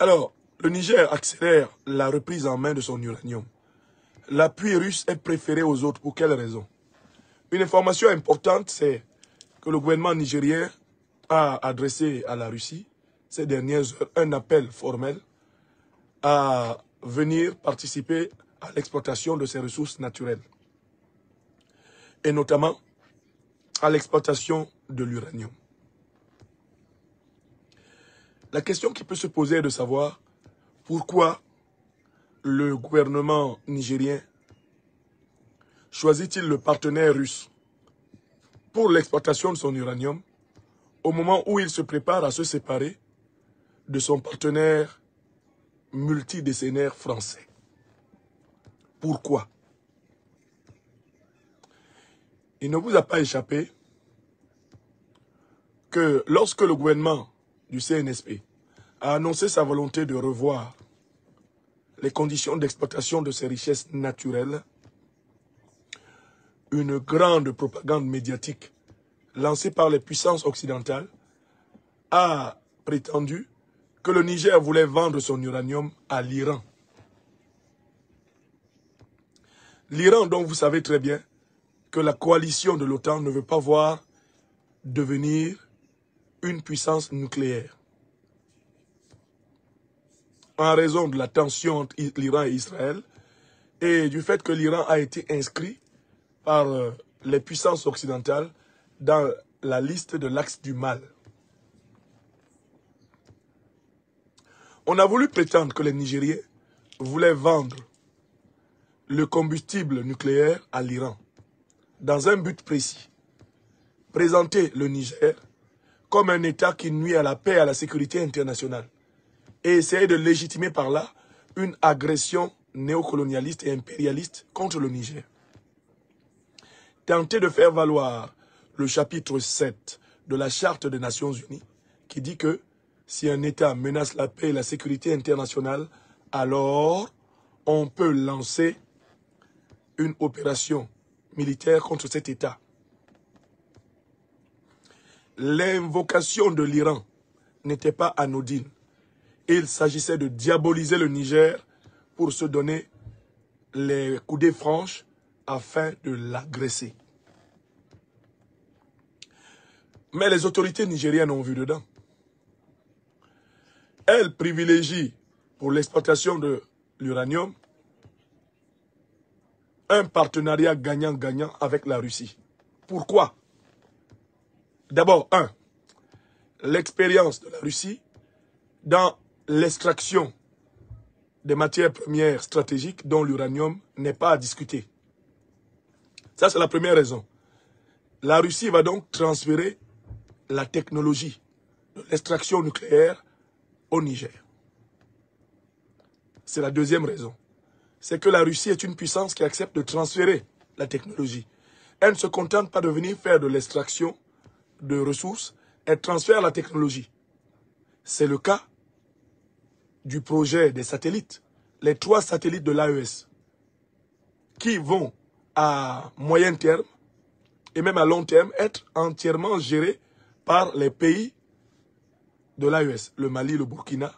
Alors, le Niger accélère la reprise en main de son uranium. L'appui russe est préféré aux autres. Pour quelle raison? Une information importante, c'est que le gouvernement nigérien a adressé à la Russie, ces dernières heures, un appel formel à venir participer à l'exploitation de ses ressources naturelles. Et notamment à l'exploitation de l'uranium. La question qui peut se poser est de savoir pourquoi le gouvernement nigérien choisit-il le partenaire russe pour l'exploitation de son uranium au moment où il se prépare à se séparer de son partenaire multidécennaire français. Pourquoi? Il ne vous a pas échappé que lorsque le gouvernement du CNSP a annoncé sa volonté de revoir les conditions d'exploitation de ces richesses naturelles, une grande propagande médiatique lancée par les puissances occidentales a prétendu que le Niger voulait vendre son uranium à l'Iran. L'Iran, dont vous savez très bien que la coalition de l'OTAN ne veut pas voir devenir une puissance nucléaire. En raison de la tension entre l'Iran et Israël et du fait que l'Iran a été inscrit par les puissances occidentales dans la liste de l'axe du mal. On a voulu prétendre que les Nigériens voulaient vendre le combustible nucléaire à l'Iran dans un but précis. Présenter le Niger comme un État qui nuit à la paix et à la sécurité internationale et essayer de légitimer par là une agression néocolonialiste et impérialiste contre le Niger. Tenter de faire valoir le chapitre 7 de la Charte des Nations Unies qui dit que si un État menace la paix et la sécurité internationale, alors on peut lancer une opération militaire contre cet État. L'invocation de l'Iran n'était pas anodine. Il s'agissait de diaboliser le Niger pour se donner les coudées franches afin de l'agresser. Mais les autorités nigériennes ont vu dedans. Elles privilégient pour l'exploitation de l'uranium un partenariat gagnant-gagnant avec la Russie. Pourquoi? D'abord, l'expérience de la Russie dans l'extraction des matières premières stratégiques dont l'uranium n'est pas à discuter. Ça, c'est la première raison. La Russie va donc transférer la technologie de l'extraction nucléaire au Niger. C'est la deuxième raison. C'est que la Russie est une puissance qui accepte de transférer la technologie. Elle ne se contente pas de venir faire de l'extraction de ressources, elle transfère la technologie. C'est le cas du projet des satellites, les 3 satellites de l'AES, qui vont à moyen terme et même à long terme être entièrement gérés par les pays de l'AES, le Mali, le Burkina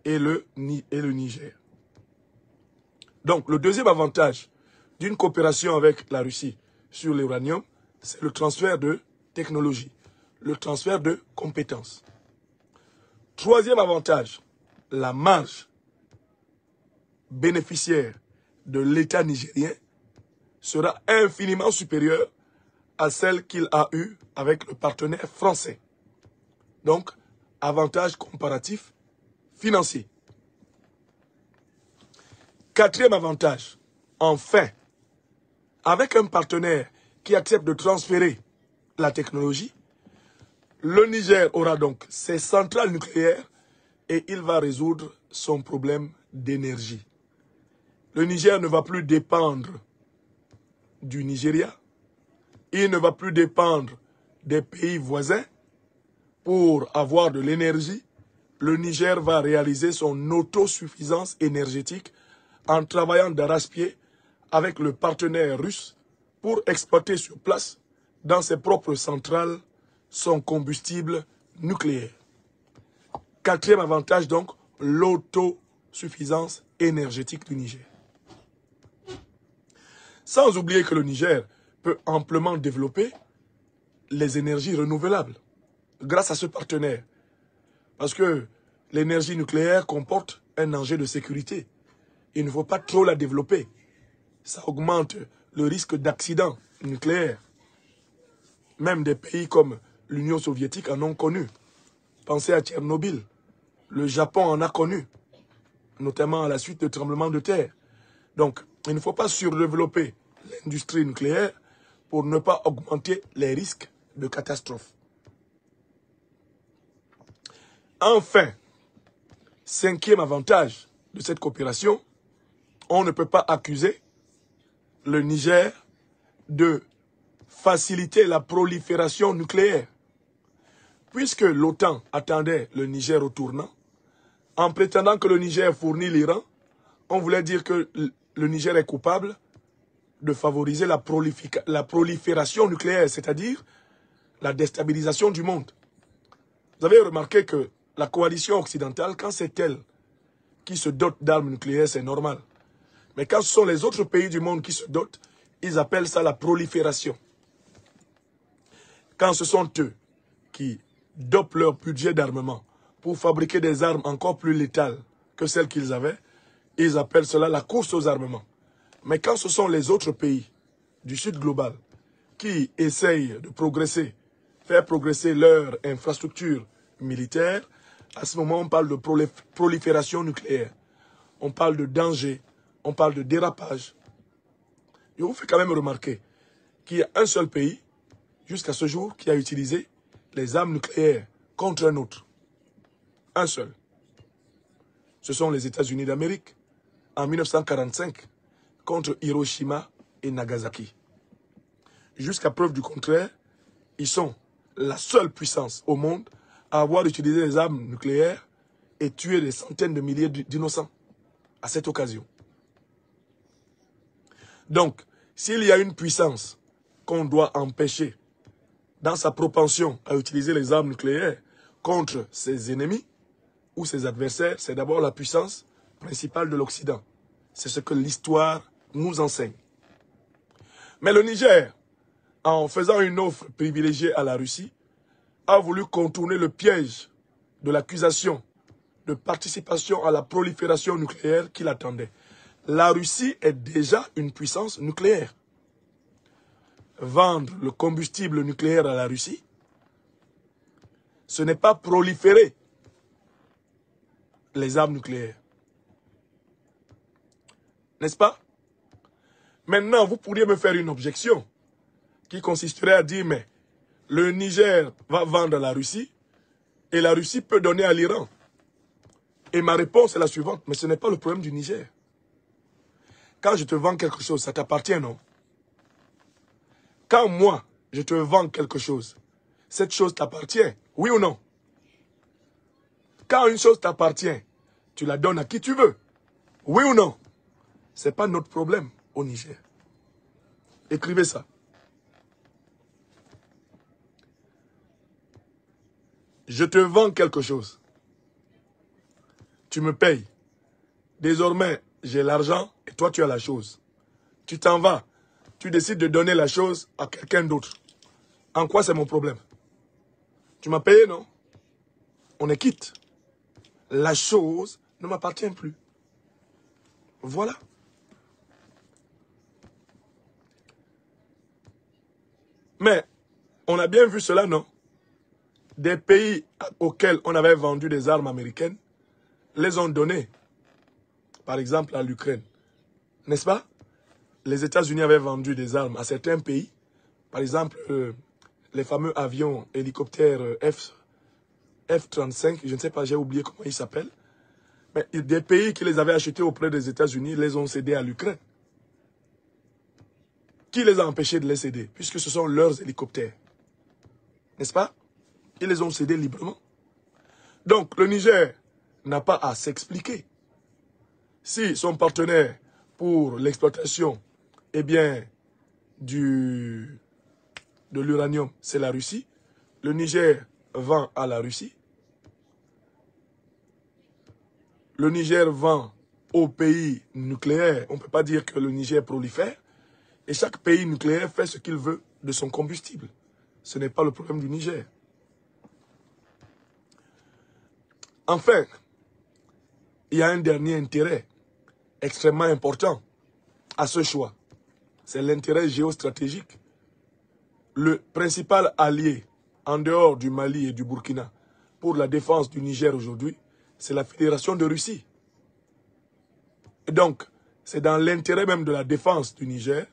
et le Niger. Donc, le deuxième avantage d'une coopération avec la Russie sur l'uranium, c'est le transfert de technologie, le transfert de compétences. Troisième avantage, la marge bénéficiaire de l'État nigérien sera infiniment supérieure à celle qu'il a eue avec le partenaire français. Donc, avantage comparatif financier. Quatrième avantage, enfin, avec un partenaire qui accepte de transférer la technologie, le Niger aura donc ses centrales nucléaires et il va résoudre son problème d'énergie. Le Niger ne va plus dépendre du Nigeria, il ne va plus dépendre des pays voisins pour avoir de l'énergie. Le Niger va réaliser son autosuffisance énergétique en travaillant d'arrache-pied avec le partenaire russe pour exploiter sur place, dans ses propres centrales, son combustible nucléaire. Quatrième avantage donc l'autosuffisance énergétique du Niger. Sans oublier que le Niger peut amplement développer les énergies renouvelables grâce à ce partenaire. Parce que l'énergie nucléaire comporte un enjeu de sécurité. Il ne faut pas trop la développer. Ça augmente le risque d'accident nucléaire. Même des pays comme l'Union soviétique en ont connu. Pensez à Tchernobyl. Le Japon en a connu, notamment à la suite de tremblements de terre. Donc, il ne faut pas surdévelopper l'industrie nucléaire pour ne pas augmenter les risques de catastrophe. Enfin, cinquième avantage de cette coopération, on ne peut pas accuser le Niger de faciliter la prolifération nucléaire. Puisque l'OTAN attendait le Niger au tournant, en prétendant que le Niger fournit l'Iran, on voulait dire que le Niger est coupable de favoriser la prolifération nucléaire, c'est-à-dire la déstabilisation du monde. Vous avez remarqué que la coalition occidentale, quand c'est elle qui se dote d'armes nucléaires, c'est normal. Mais quand ce sont les autres pays du monde qui se dotent, ils appellent ça la prolifération. Quand ce sont eux qui dopent leur budget d'armement pour fabriquer des armes encore plus létales que celles qu'ils avaient, ils appellent cela la course aux armements. Mais quand ce sont les autres pays du Sud global qui essayent de progresser, faire progresser leur infrastructure militaire, à ce moment on parle de prolifération nucléaire. On parle de danger, on parle de dérapage. Je vous fais quand même remarquer qu'il y a un seul pays, jusqu'à ce jour, qui a utilisé les armes nucléaires contre un autre. Un seul. Ce sont les États-Unis d'Amérique, en 1945, contre Hiroshima et Nagasaki. Jusqu'à preuve du contraire, ils sont la seule puissance au monde à avoir utilisé les armes nucléaires et tué des centaines de milliers d'innocents à cette occasion. Donc, s'il y a une puissance qu'on doit empêcher dans sa propension à utiliser les armes nucléaires contre ses ennemis ou ses adversaires, c'est d'abord la puissance principale de l'Occident. C'est ce que l'histoire nous enseigne. Mais le Niger, en faisant une offre privilégiée à la Russie, a voulu contourner le piège de l'accusation de participation à la prolifération nucléaire qui l'attendait. La Russie est déjà une puissance nucléaire. Vendre le combustible nucléaire à la Russie, ce n'est pas proliférer les armes nucléaires. N'est-ce pas? Maintenant, vous pourriez me faire une objection qui consisterait à dire, mais le Niger va vendre à la Russie et la Russie peut donner à l'Iran. Et ma réponse est la suivante, mais ce n'est pas le problème du Niger. Quand je te vends quelque chose, ça t'appartient, non? Quand moi, je te vends quelque chose, cette chose t'appartient, oui ou non? Quand une chose t'appartient, tu la donnes à qui tu veux, oui ou non? Ce n'est pas notre problème au Niger. Écrivez ça. Je te vends quelque chose. Tu me payes. Désormais, j'ai l'argent et toi, tu as la chose. Tu t'en vas. Tu décides de donner la chose à quelqu'un d'autre. En quoi c'est mon problème? Tu m'as payé, non? On est quitte. La chose ne m'appartient plus. Voilà. Mais, on a bien vu cela, non? Des pays auxquels on avait vendu des armes américaines, les ont donnés. Par exemple, à l'Ukraine. N'est-ce pas? Les États-Unis avaient vendu des armes à certains pays. Par exemple, les fameux avions, hélicoptères F-35, je ne sais pas, j'ai oublié comment ils s'appellent. Mais des pays qui les avaient achetés auprès des États-Unis les ont cédés à l'Ukraine. Qui les a empêchés de les céder? Puisque ce sont leurs hélicoptères. N'est-ce pas? Ils les ont cédés librement. Donc, le Niger n'a pas à s'expliquer. Si son partenaire pour l'exploitation, eh bien, de l'uranium, c'est la Russie, le Niger vend à la Russie, le Niger vend aux pays nucléaires. On ne peut pas dire que le Niger prolifère. Et chaque pays nucléaire fait ce qu'il veut de son combustible. Ce n'est pas le problème du Niger. Enfin, il y a un dernier intérêt extrêmement important à ce choix. C'est l'intérêt géostratégique. Le principal allié en dehors du Mali et du Burkina pour la défense du Niger aujourd'hui, c'est la Fédération de Russie. Et donc, c'est dans l'intérêt même de la défense du Niger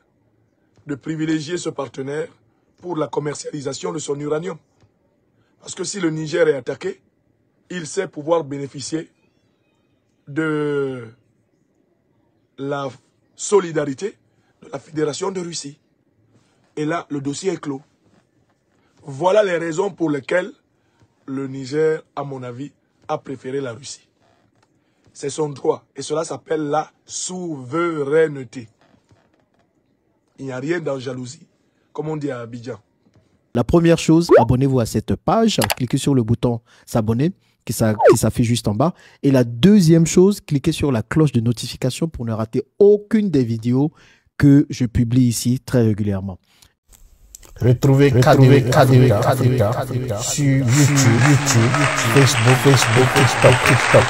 de privilégier ce partenaire pour la commercialisation de son uranium. Parce que si le Niger est attaqué, il sait pouvoir bénéficier de la solidarité de la Fédération de Russie. Et là, le dossier est clos. Voilà les raisons pour lesquelles le Niger, à mon avis, a préféré la Russie. C'est son droit. Et cela s'appelle la souveraineté. Il n'y a rien dans jalousie, comme on dit à Abidjan. La première chose, abonnez-vous à cette page. Cliquez sur le bouton s'abonner qui s'affiche juste en bas. Et la deuxième chose, cliquez sur la cloche de notification pour ne rater aucune des vidéos que je publie ici très régulièrement. Retrouvez KDW Africa sur YouTube, Facebook, TikTok.